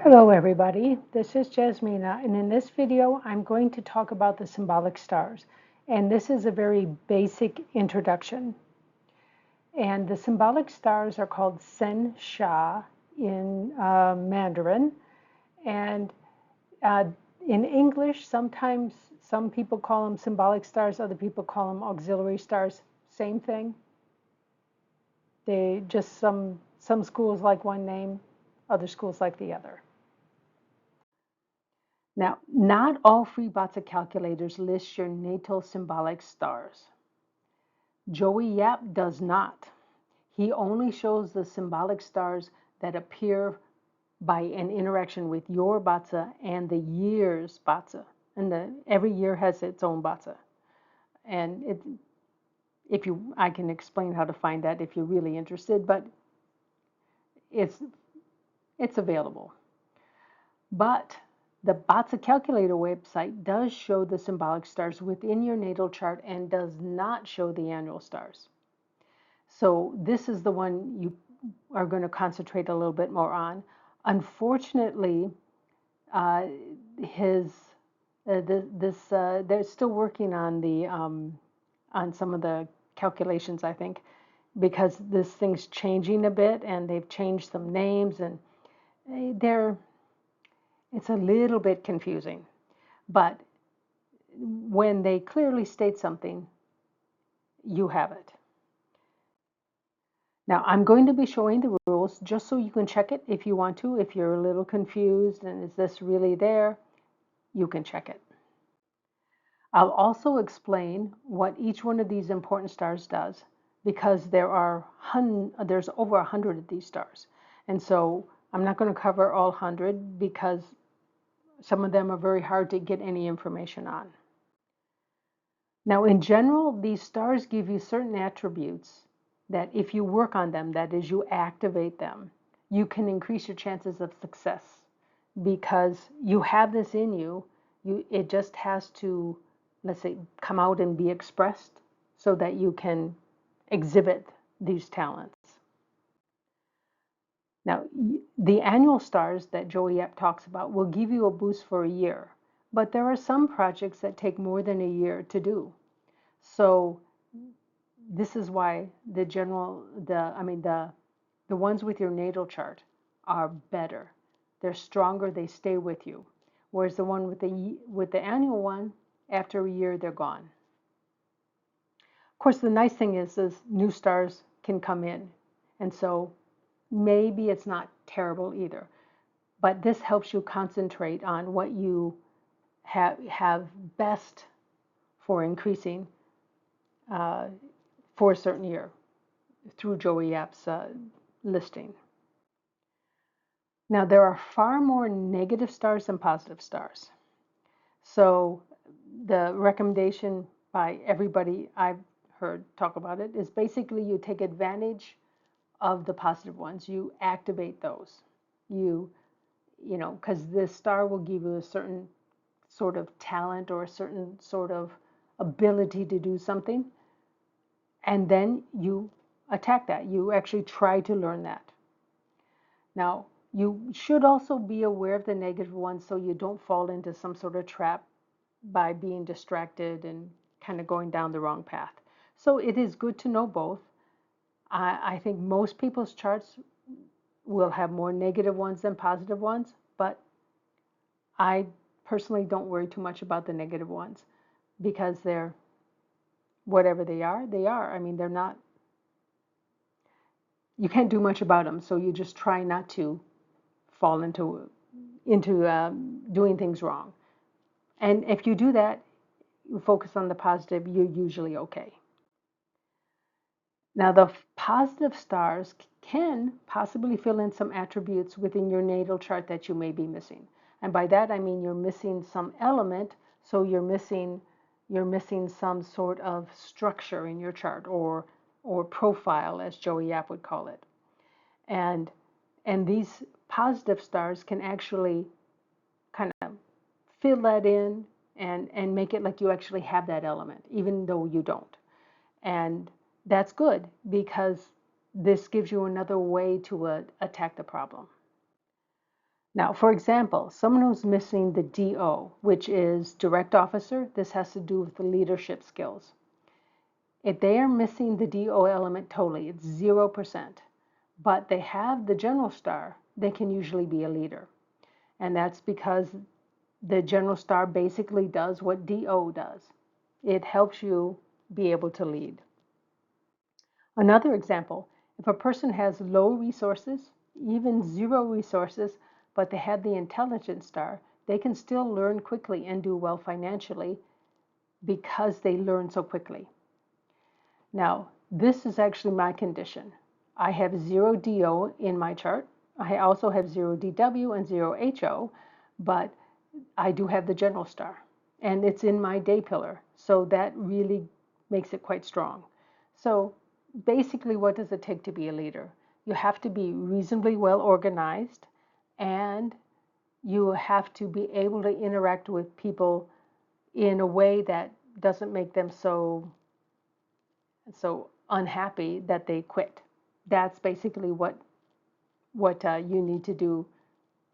Hello everybody, this is Jasmina, and in this video I'm going to talk about the symbolic stars, and this is a very basic introduction. And the symbolic stars are called Sen Sha in Mandarin, and uh, in English sometimes some people call them symbolic stars, other people call them auxiliary stars, same thing. They just some schools like one name, other schools like the other. Now, not all free Batsa calculators list your natal symbolic stars. Joey Yap does not. He only shows the symbolic stars that appear by an interaction with your Batsa and the year's Batsa. And every year has its own Batsa. And I can explain how to find that if you're really interested, but it's available. But the Batsa Calculator website does show the symbolic stars within your natal chart and does not show the annual stars. So this is the one you are going to concentrate a little bit more on. Unfortunately, uh, they're still working on some of the calculations, I think, because this thing's changing a bit, and they've changed some names, and it's a little bit confusing. But when they clearly state something, you have it. Now, I'm going to be showing the rules just so you can check it if you want to. If you're a little confused and is this really there, you can check it. I'll also explain what each one of these important stars does, because there's over 100 of these stars. And so I'm not going to cover all 100 because some of them are very hard to get any information on. Now, in general, these stars give you certain attributes that if you work on them, that is, you activate them, you can increase your chances of success because you have this in you. It just has to, let's say, come out and be expressed so that you can exhibit these talents. Now, the annual stars that Joey Yap talks about will give you a boost for a year, but there are some projects that take more than a year to do. So this is why the ones with your natal chart are better. They're stronger, they stay with you. Whereas the one with the annual one, after a year, they're gone. Of course, the nice thing is new stars can come in. And so maybe it's not terrible either. But this helps you concentrate on what you have best for increasing for a certain year through Joey Yap's listing. Now, there are far more negative stars than positive stars. So the recommendation by everybody I've heard talk about it is basically you take advantage of the positive ones. You activate those. Because this star will give you a certain sort of talent or a certain sort of ability to do something. And then you attack that. You actually try to learn that. Now, you should also be aware of the negative ones so you don't fall into some sort of trap by being distracted and kind of going down the wrong path. So it is good to know both. I think most people's charts will have more negative ones than positive ones, but I personally don't worry too much about the negative ones because they're whatever they are, they are. I mean, they're not, you can't do much about them, so you just try not to fall into doing things wrong. And if you do that, you focus on the positive, you're usually okay. Now, the positive stars can possibly fill in some attributes within your natal chart that you may be missing. And by that, I mean you're missing some element, so you're missing some sort of structure in your chart or profile, as Joey Yap would call it. And these positive stars can actually kind of fill that in and make it like you actually have that element, even though you don't. And that's good because this gives you another way to attack the problem. Now, for example, someone who's missing the DO, which is direct officer, this has to do with the leadership skills. If they are missing the DO element totally, it's 0%, but they have the general star, they can usually be a leader. And that's because the general star basically does what DO does. It helps you be able to lead. Another example, if a person has low resources, even 0 resources, but they have the intelligence star, they can still learn quickly and do well financially because they learn so quickly. Now, this is actually my condition. I have 0 DO in my chart. I also have 0 DW and 0 HO, but I do have the general star, and it's in my day pillar, so that really makes it quite strong. So basically, what does it take to be a leader? You have to be reasonably well organized, and you have to be able to interact with people in a way that doesn't make them so unhappy that they quit. That's basically what you need to do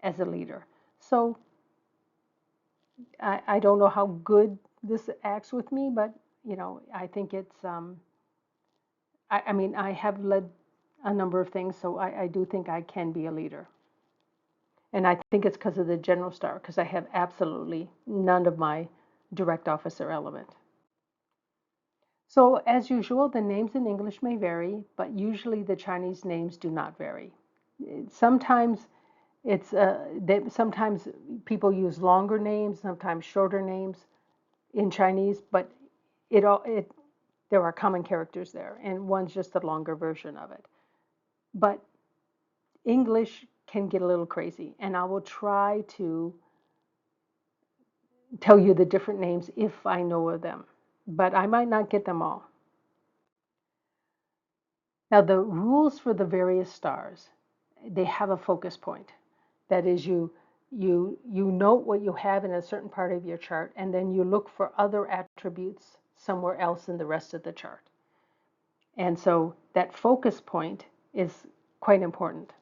as a leader. So I don't know how good this acts with me, but I think it's I mean, I have led a number of things, so I do think I can be a leader. And I think it's because of the general star, because I have absolutely none of my direct officer element. So as usual, the names in English may vary, but usually the Chinese names do not vary. Sometimes sometimes people use longer names, sometimes shorter names in Chinese, but there are common characters there, and one's just a longer version of it. But English can get a little crazy, and I will try to tell you the different names if I know of them, but I might not get them all. Now, the rules for the various stars, they have a focus point. That is, you note what you have in a certain part of your chart, and then you look for other attributes somewhere else in the rest of the chart. And so that focus point is quite important.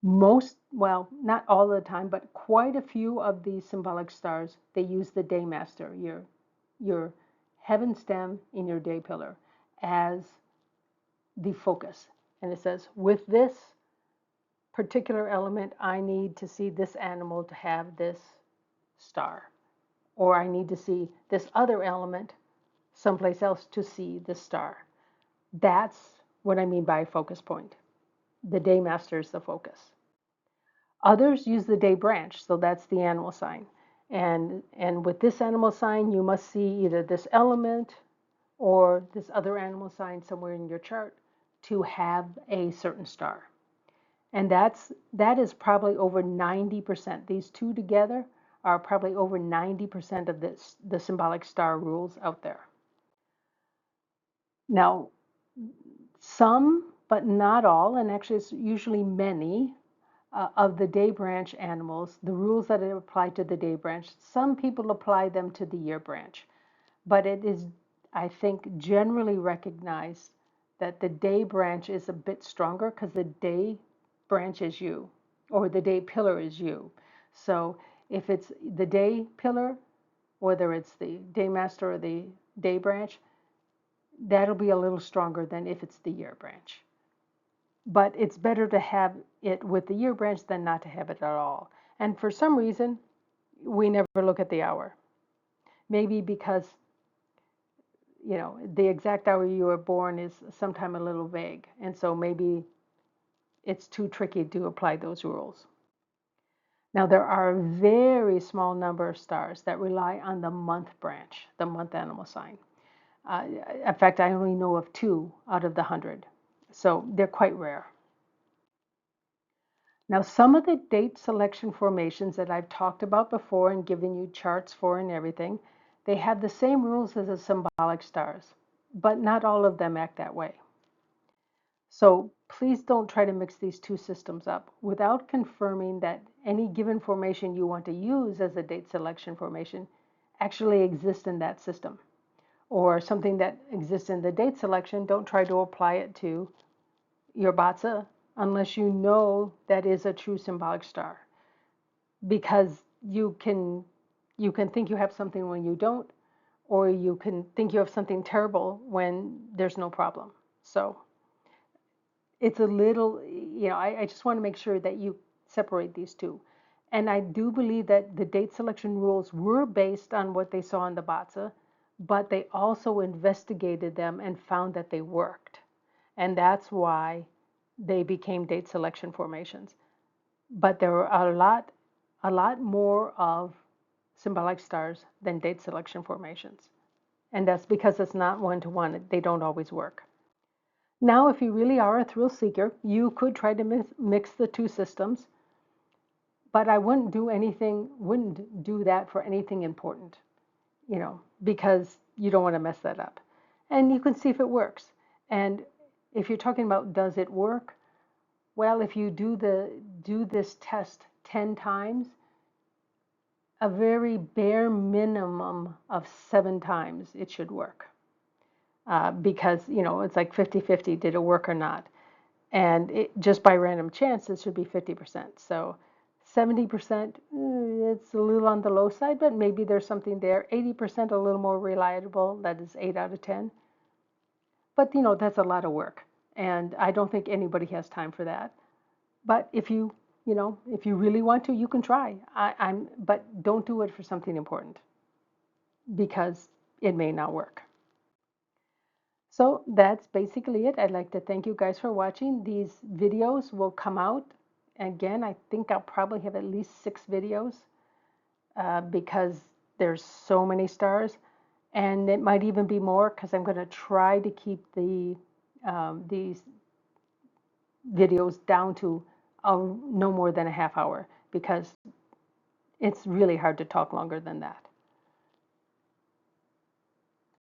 Well, not all the time, but quite a few of these symbolic stars, they use the day master, your heaven stem in your day pillar, as the focus. And it says, with this particular element, I need to see this animal to have this star. Or I need to see this other element someplace else to see this star. That's what I mean by focus point. The day master is the focus. Others use the day branch, so that's the animal sign. And with this animal sign, you must see either this element or this other animal sign somewhere in your chart to have a certain star. And that is probably over 90%. These two together are probably over 90% of the symbolic star rules out there. Now, some, but not all, and actually it's usually many, of the day branch animals, the rules that apply to the day branch, some people apply them to the year branch. But it is, I think, generally recognized that the day branch is a bit stronger because the day branch is you, or the day pillar is you. So if it's the day pillar, whether it's the day master or the day branch, that'll be a little stronger than if it's the year branch. But it's better to have it with the year branch than not to have it at all. And for some reason, we never look at the hour. Maybe because, the exact hour you were born is sometimes a little vague. And so maybe it's too tricky to apply those rules. Now, there are a very small number of stars that rely on the month branch, the month animal sign. In fact, I only know of 2 out of the 100. So they're quite rare. Now, some of the date selection formations that I've talked about before and given you charts for and everything, they have the same rules as the symbolic stars, but not all of them act that way. So please don't try to mix these two systems up without confirming that any given formation you want to use as a date selection formation actually exists in that system. Or something that exists in the date selection, don't try to apply it to your Batsa unless you know that is a true symbolic star. because you can think you have something when you don't, or you can think you have something terrible when there's no problem. So it's a little, I just want to make sure that you separate these two. And I do believe that the date selection rules were based on what they saw in the Batsa, but they also investigated them and found that they worked. And that's why they became date selection formations. But there are a lot more of symbolic stars than date selection formations. And that's because it's not one to one. They don't always work. Now, if you really are a thrill seeker, you could try to mix the two systems, but I wouldn't do that for anything important, because you don't want to mess that up. And you can see if it works. And if you're talking about does it work, well, if you do this test 10 times, a very bare minimum of 7 times it should work. Because, it's like 50-50, did it work or not? And just by random chance, it should be 50%. So 70%, it's a little on the low side, but maybe there's something there. 80%, a little more reliable, that is 8 out of 10. But, that's a lot of work. And I don't think anybody has time for that. But if you really want to, you can try. But don't do it for something important because it may not work. So that's basically it. I'd like to thank you guys for watching. These videos will come out. Again, I think I'll probably have at least 6 videos because there's so many stars. And it might even be more because I'm going to try to keep these videos down to no more than a half hour because it's really hard to talk longer than that.